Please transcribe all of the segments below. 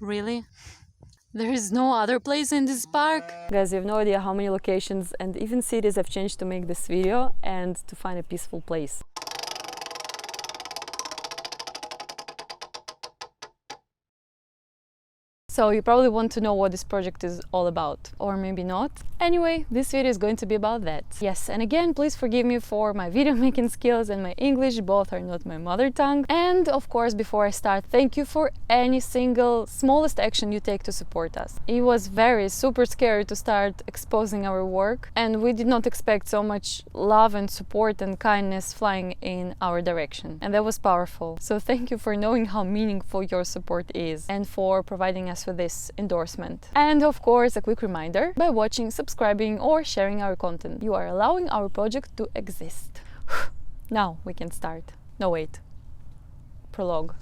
Really? There is no other place in this park? Guys, you have no idea how many locations and even cities I've changed to make this video and to find a peaceful place. So you probably want to know what this project is all about, or maybe not. Anyway, this video is going to be about that. Yes, and again, please forgive me for my video making skills and my English, both are not my mother tongue. And of course, before I start, thank you for any single smallest action you take to support us. It was super scary to start exposing our work, and we did not expect so much love and support and kindness flying in our direction. And that was powerful. So thank you for knowing how meaningful your support is and for providing us with this endorsement. And of course, a quick reminder, by watching, subscribing or sharing our content, you are allowing our project to exist. Now we can start. No, wait. Prologue.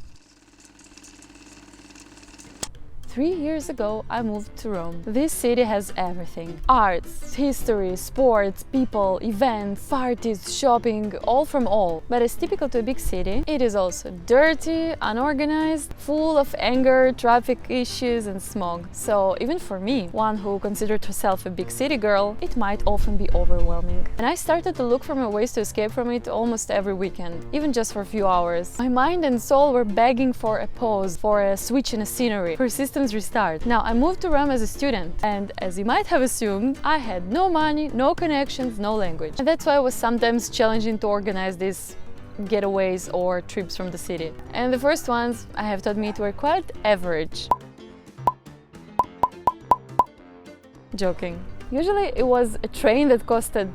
3 years ago, I moved to Rome. This city has everything. Arts, history, sports, people, events, parties, shopping, all from all. But as typical to a big city, it is also dirty, unorganized, full of anger, traffic issues and smog. So even for me, one who considered herself a big city girl, it might often be overwhelming. And I started to look for my ways to escape from it almost every weekend, even just for a few hours. My mind and soul were begging for a pause, for a switch in a scenery, for systems restart. Now, I moved to Rome as a student, and as you might have assumed, I had no money, no connections, no language. And that's why it was sometimes challenging to organize these getaways or trips from the city. And the first ones, I have to admit, were quite average. Joking. Usually it was a train that costed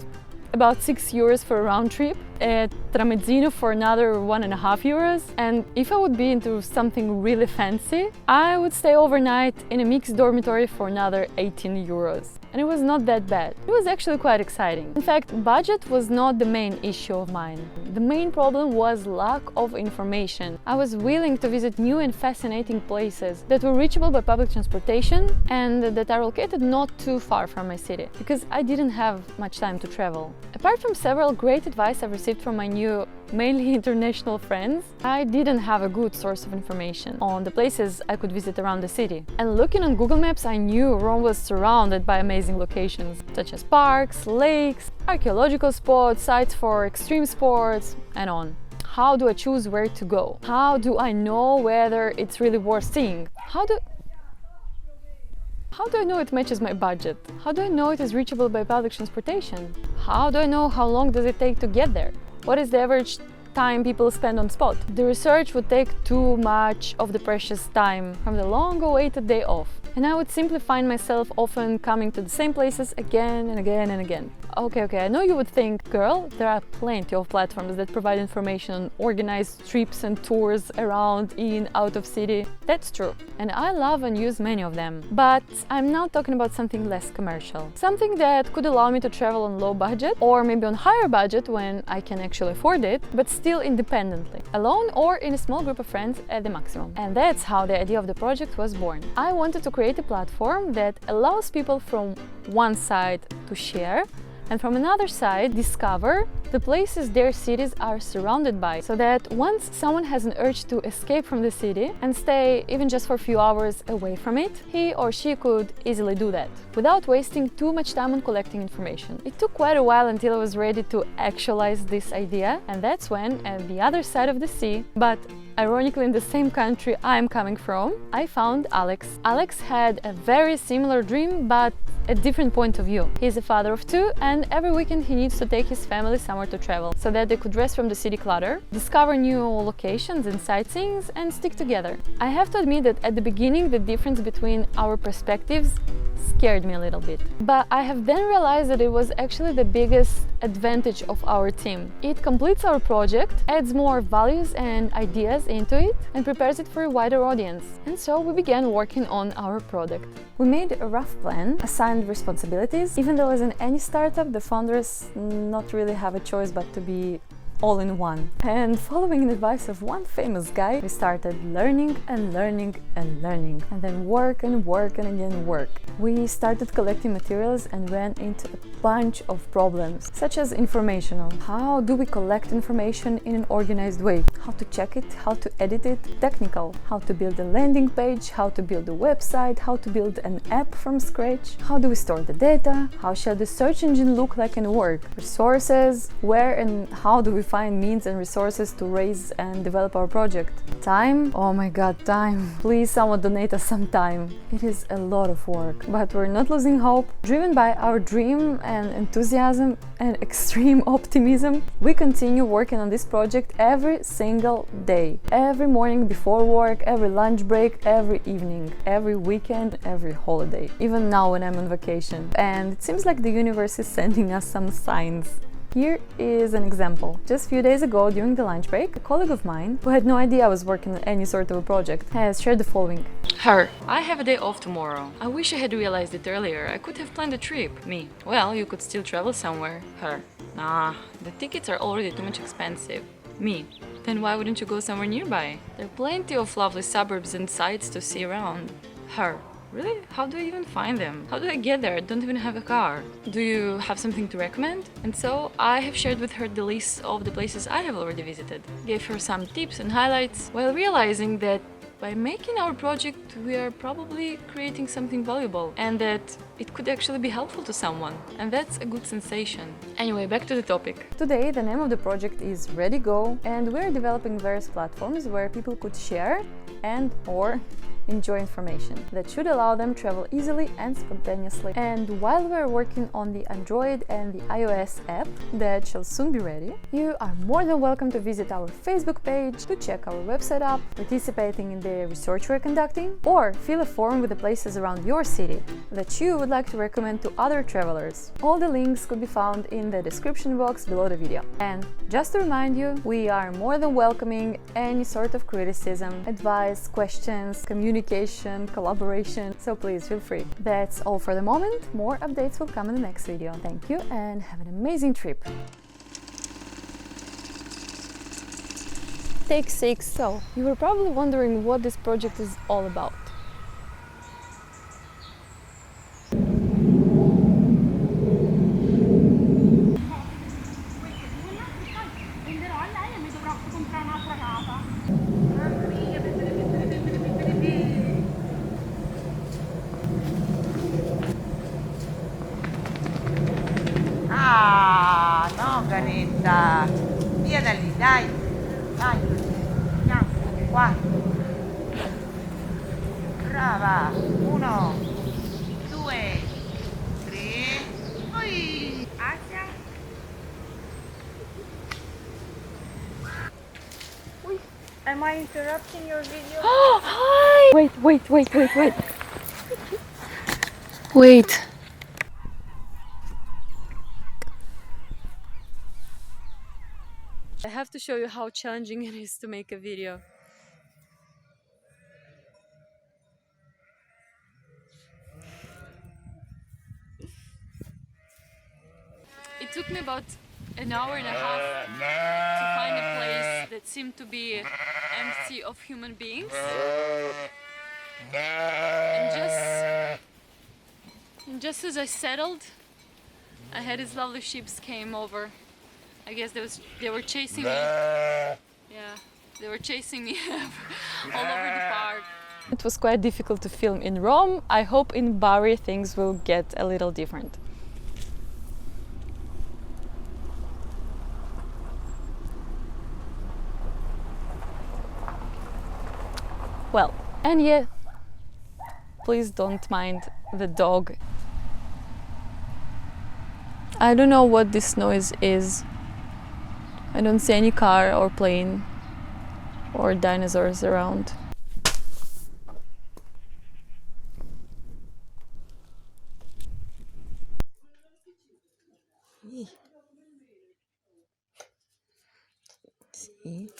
about 6 euros for a round trip, a tramezzino for another 1.5 euros, and if I would be into something really fancy, I would stay overnight in a mixed dormitory for another 18 euros. And it was not that bad. It was actually quite exciting. In fact, budget was not the main issue of mine. The main problem was lack of information. I was willing to visit new and fascinating places that were reachable by public transportation and that are located not too far from my city, because I didn't have much time to travel. Apart from several great advice I've received from my new, mainly international friends, I didn't have a good source of information on the places I could visit around the city. And looking on Google Maps, I knew Rome was surrounded by amazing locations, such as parks, lakes, archaeological spots, sites for extreme sports, and on. How do I choose where to go? How do I know whether it's really worth seeing? How do I know it matches my budget? How do I know it is reachable by public transportation? How do I know how long does it take to get there? What is the average time people spend on spot? The research would take too much of the precious time from the long-awaited day off. And I would simply find myself often coming to the same places again and again and again. Okay, I know you would think, girl, there are plenty of platforms that provide information on organized trips and tours around, in, out of city. That's true. And I love and use many of them. But I'm now talking about something less commercial. Something that could allow me to travel on low budget, or maybe on higher budget when I can actually afford it, but still independently, alone or in a small group of friends at the maximum. And that's how the idea of the project was born. I wanted to create a platform that allows people from one side to share, and from another side discover the places their cities are surrounded by, so that once someone has an urge to escape from the city and stay even just for a few hours away from it, he or she could easily do that without wasting too much time on collecting information. It took quite a while until I was ready to actualize this idea, and that's when, at the other side of the sea, but ironically in the same country I'm coming from, I found Alex. Alex had a very similar dream, but a different point of view. He's a father of 2, and every weekend he needs to take his family somewhere to travel, so that they could rest from the city clutter, discover new locations and sightseeings, and stick together. I have to admit that at the beginning the difference between our perspectives scared me a little bit. But I have then realized that it was actually the biggest advantage of our team. It completes our project, adds more values and ideas into it, and prepares it for a wider audience. And so we began working on our product. We made a rough plan, assigned responsibilities. Even though as in any startup, the founders not really have a choice but to be all in one. And following the advice of one famous guy, we started learning and learning and learning, and then work and work and again work. We started collecting materials and ran into a bunch of problems, such as informational. How do we collect information in an organized way? How to check it, how to edit it, technical. How to build a landing page, how to build a website, how to build an app from scratch. How do we store the data? How shall the search engine look like and work? Resources, where and how do we find means and resources to raise and develop our project? Time? Oh my god, time. Please someone donate us some time. It is a lot of work, but we're not losing hope. Driven by our dream and enthusiasm and extreme optimism, we continue working on this project every single day. Every morning before work, every lunch break, every evening, every weekend, every holiday. Even now when I'm on vacation. And it seems like the universe is sending us some signs. Here is an example. Just a few days ago, during the lunch break, a colleague of mine, who had no idea I was working on any sort of a project, has shared the following. Her. I have a day off tomorrow. I wish I had realized it earlier. I could have planned a trip. Me. Well, you could still travel somewhere. Her. Nah, the tickets are already too much expensive. Me. Then why wouldn't you go somewhere nearby? There are plenty of lovely suburbs and sights to see around. Her. Really? How do I even find them? How do I get there? I don't even have a car. Do you have something to recommend? And so I have shared with her the list of the places I have already visited. Gave her some tips and highlights, while realizing that by making our project we are probably creating something valuable and that it could actually be helpful to someone. And that's a good sensation. Anyway, back to the topic. Today the name of the project is Ready Go, and we're developing various platforms where people could share and or enjoy information that should allow them travel easily and spontaneously. And while we're working on the Android and the iOS app that shall soon be ready, you are more than welcome to visit our Facebook page, to check our website up, participating in the research we're conducting, or fill a form with the places around your city that you would like to recommend to other travelers. All the links could be found in the description box below the video. And just to remind you, we are more than welcoming any sort of criticism, advice, questions, communication, collaboration, so please feel free. That's all for the moment. More updates will come in the next video. Thank you and have an amazing trip. Take 6. So, you were probably wondering what this project is all about. Ah, no, caretta. Via da lì, dai. Dai. Andiamo. Qua. Brava. 1, 2, 3. Poi. Asia. Am I interrupting your video? Oh, hi! Wait. Wait. I have to show you how challenging it is to make a video. It took me about an hour and a half to find a place that seemed to be empty of human beings. And just as I settled, I had these lovely sheep came over. I guess they were chasing me. Yeah, they were chasing me all over the park. It was quite difficult to film in Rome. I hope in Bari things will get a little different. Well, and yet, please don't mind the dog. I don't know what this noise is. I don't see any car or plane or dinosaurs around. See?